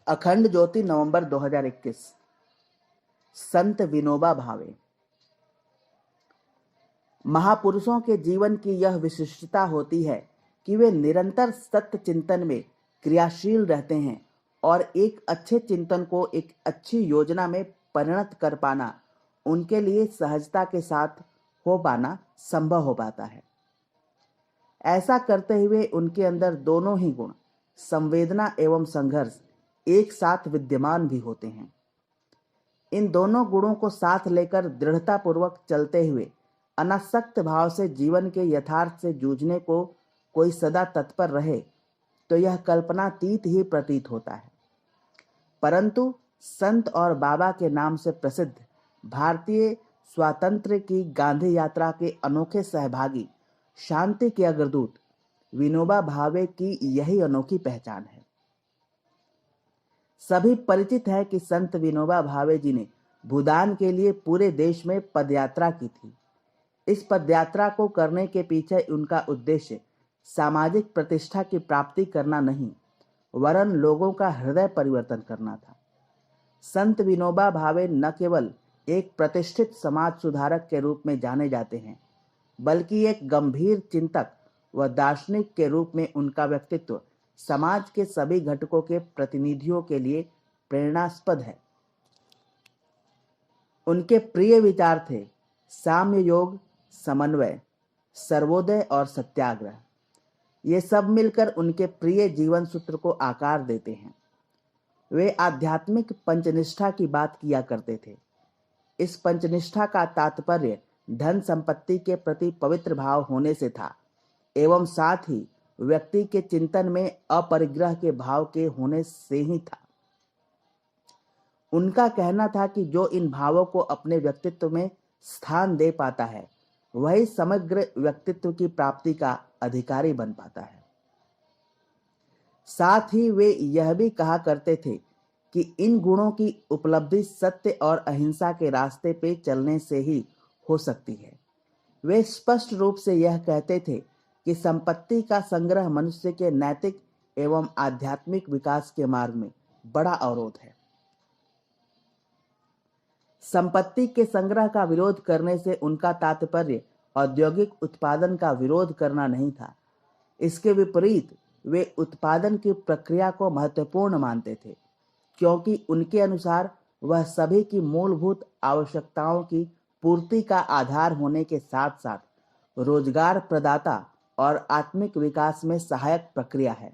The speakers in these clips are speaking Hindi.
अखंड ज्योति नवंबर 2021। संत विनोबा भावे। महापुरुषों के जीवन की यह विशिष्टता होती है कि वे निरंतर सत्य चिंतन में क्रियाशील रहते हैं और एक अच्छे चिंतन को एक अच्छी योजना में परिणत कर पाना उनके लिए सहजता के साथ हो पाना संभव हो पाता है। ऐसा करते हुए उनके अंदर दोनों ही गुण, संवेदना एवं संघर्ष, एक साथ विद्यमान भी होते हैं। इन दोनों गुणों को साथ लेकर दृढ़ता पूर्वक चलते हुए अनासक्त भाव से जीवन के यथार्थ से जूझने को कोई सदा तत्पर रहे तो यह कल्पनातीत ही प्रतीत होता है। परंतु संत और बाबा के नाम से प्रसिद्ध भारतीय स्वातंत्र्य की गांधी यात्रा के अनोखे सहभागी शांति के अग्रदूत विनोबा भावे की यही अनोखी पहचान है। सभी परिचित है कि संत विनोबा भावे जी ने भूदान के लिए पूरे देश में पदयात्रा की थी। इस पदयात्रा को करने के पीछे उनका उद्देश्य सामाजिक प्रतिष्ठा की प्राप्ति करना नहीं, वरन लोगों का हृदय परिवर्तन करना था। संत विनोबा भावे न केवल एक प्रतिष्ठित समाज सुधारक के रूप में जाने जाते हैं, बल्कि एक गंभीर चिंतक व दार्शनिक के रूप में उनका व्यक्तित्व समाज के सभी घटकों के प्रतिनिधियों के लिए प्रेरणास्पद है। उनके प्रिय विचार थे साम्य योग, समन्वय, सर्वोदय और सत्याग्रह। ये सब मिलकर उनके प्रिय जीवन सूत्र को आकार देते हैं। वे आध्यात्मिक पंचनिष्ठा की बात किया करते थे। इस पंचनिष्ठा का तात्पर्य धन संपत्ति के प्रति पवित्र भाव होने से था एवं साथ ही व्यक्ति के चिंतन में अपरिग्रह के भाव के होने से ही था। उनका कहना था कि जो इन भावों को अपने व्यक्तित्व में स्थान दे पाता है वही समग्र व्यक्तित्व की प्राप्ति का अधिकारी बन पाता है। साथ ही वे यह भी कहा करते थे कि इन गुणों की उपलब्धि सत्य और अहिंसा के रास्ते पे चलने से ही हो सकती है। वे स्पष्ट रूप से यह कहते थे कि संपत्ति का संग्रह मनुष्य के नैतिक एवं आध्यात्मिक विकास के मार्ग में बड़ा अवरोध है। संपत्ति के संग्रह का विरोध करने से उनका तात्पर्य औद्योगिक उत्पादन का विरोध करना नहीं था। इसके विपरीत वे उत्पादन की प्रक्रिया को महत्वपूर्ण मानते थे, क्योंकि उनके अनुसार वह सभी की मूलभूत आवश्यकताओं की पूर्ति का आधार होने के साथ साथ रोजगार प्रदाता और आत्मिक विकास में सहायक प्रक्रिया है।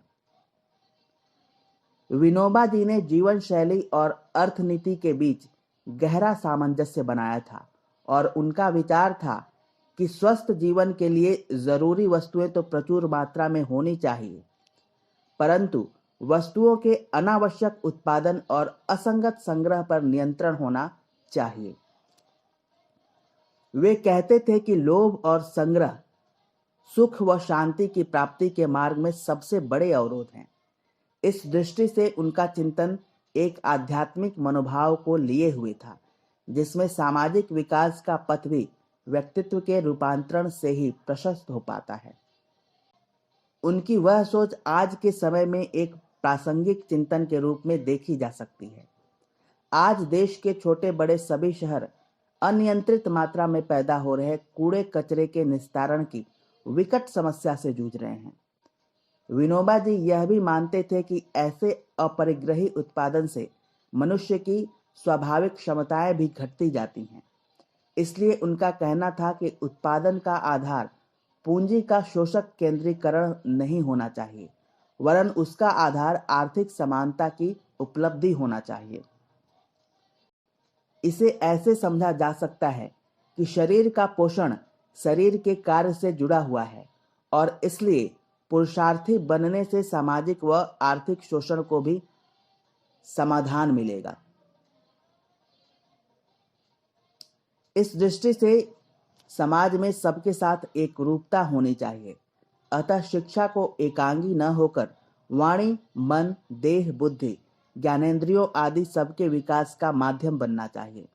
विनोबा जी ने जीवन शैली और अर्थनीति के बीच गहरा सामंजस्य बनाया था और उनका विचार था कि स्वस्थ जीवन के लिए जरूरी वस्तुएं तो प्रचुर मात्रा में होनी चाहिए, परंतु वस्तुओं के अनावश्यक उत्पादन और असंगत संग्रह पर नियंत्रण होना चाहिए। वे कहते थे कि लोभ और संग्रह सुख व शांति की प्राप्ति के मार्ग में सबसे बड़े अवरोध हैं। इस दृष्टि से उनका चिंतन एक आध्यात्मिक मनोभाव को लिए हुए था, जिसमें सामाजिक विकास का पथ भी व्यक्तित्व के रूपांतरण से ही प्रशस्त हो पाता है। उनकी वह सोच आज के समय में एक प्रासंगिक चिंतन के रूप में देखी जा सकती है। आज देश के छोटे बड़े सभी शहर अनियंत्रित मात्रा में पैदा हो रहे कूड़े कचरे के निस्तारण की विकट समस्या से जूझ रहे हैं। विनोबा जी यह भी मानते थे कि ऐसे अपरिग्रही उत्पादन से मनुष्य की स्वाभाविक क्षमताएं भी घटती जाती हैं। इसलिए उनका कहना था कि उत्पादन का आधार पूंजी का शोषक केंद्रीकरण नहीं होना चाहिए, वरन उसका आधार आर्थिक समानता की उपलब्धि होना चाहिए। इसे ऐसे समझा जा सकता है कि शरीर का पोषण शरीर के कार्य से जुड़ा हुआ है और इसलिए पुरुषार्थी बनने से सामाजिक व आर्थिक शोषण को भी समाधान मिलेगा। इस दृष्टि से समाज में सबके साथ एक रूपता होनी चाहिए। अतः शिक्षा को एकांगी न होकर वाणी, मन, देह, बुद्धि, ज्ञानेंद्रियों आदि सबके विकास का माध्यम बनना चाहिए।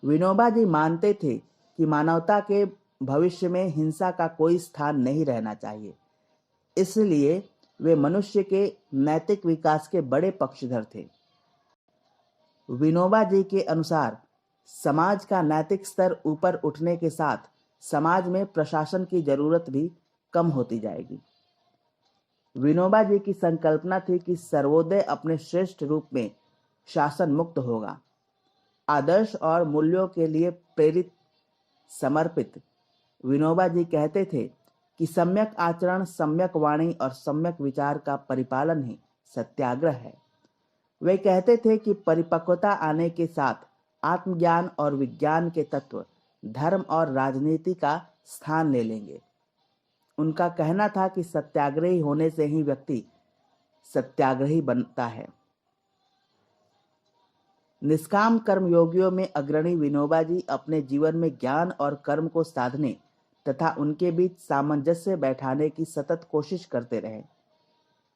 विनोबा जी मानते थे कि मानवता के भविष्य में हिंसा का कोई स्थान नहीं रहना चाहिए। इसलिए वे मनुष्य के नैतिक विकास के बड़े पक्षधर थे। विनोबा जी के अनुसार समाज का नैतिक स्तर ऊपर उठने के साथ समाज में प्रशासन की जरूरत भी कम होती जाएगी। विनोबा जी की संकल्पना थी कि सर्वोदय अपने श्रेष्ठ रूप में शासन मुक्त होगा। आदर्श और मूल्यों के लिए प्रेरित समर्पित विनोबा जी कहते थे कि सम्यक आचरण, सम्यक वाणी और सम्यक विचार का परिपालन ही सत्याग्रह है। वे कहते थे कि परिपक्वता आने के साथ आत्मज्ञान और विज्ञान के तत्व धर्म और राजनीति का स्थान ले लेंगे। उनका कहना था कि सत्याग्रही होने से ही व्यक्ति सत्याग्रही बनता है। निष्काम कर्मयोगियों में अग्रणी विनोबा जी अपने जीवन में ज्ञान और कर्म को साधने तथा उनके बीच सामंजस्य बैठाने की सतत कोशिश करते रहे।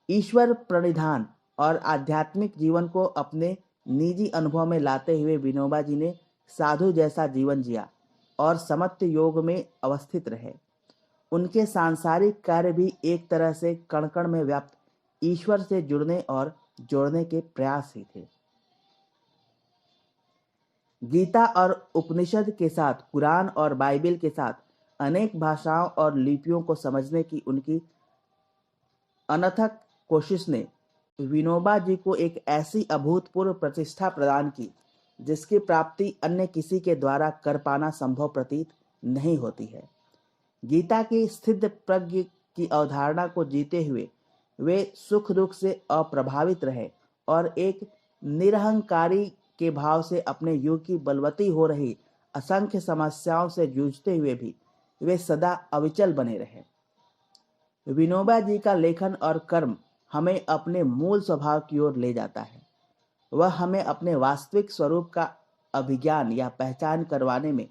ईश्वर प्रणिधान और आध्यात्मिक जीवन को अपने निजी अनुभव में लाते हुए विनोबा जी ने साधु जैसा जीवन जिया और समत्व योग में अवस्थित रहे। उनके सांसारिक कार्य भी एक तरह से कण कण में व्याप्त ईश्वर से जुड़ने और जोड़ने के प्रयास ही थे। गीता और उपनिषद के साथ कुरान और बाइबिल के साथ अनेक भाषाओं और लिपियों को समझने की उनकी अनथक कोशिश ने विनोबा जी को एक ऐसी अभूतपूर्व प्रतिष्ठा प्रदान की जिसकी प्राप्ति अन्य किसी के द्वारा कर पाना संभव प्रतीत नहीं होती है। गीता की स्थित प्रज्ञ की अवधारणा को जीते हुए वे सुख दुख से अप्रभावित रहे और एक निरहंकारी के भाव से अपने युग की बलवती हो रही असंख्य समस्याओं से जूझते हुए भी वे सदा अविचल बने रहे। विनोबा जी का लेखन और कर्म हमें अपने मूल स्वभाव की ओर ले जाता है। वह हमें अपने वास्तविक स्वरूप का अभिज्ञान या पहचान करवाने में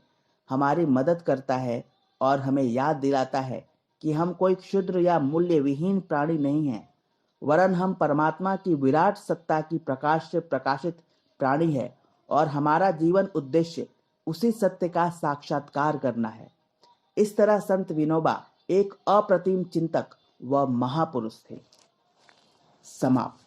हमारी मदद करता है और हमें याद दिलाता है कि हम कोई क्षुद्र या मूल्य विहीन प्राणी नहीं हैं, वरन हम परमात्मा की विराट सत्ता की प्रकाश से प्रकाशित प्राणी है और हमारा जीवन उद्देश्य उसी सत्य का साक्षात्कार करना है। इस तरह संत विनोबा एक अप्रतिम चिंतक व महापुरुष थे। समाप्त।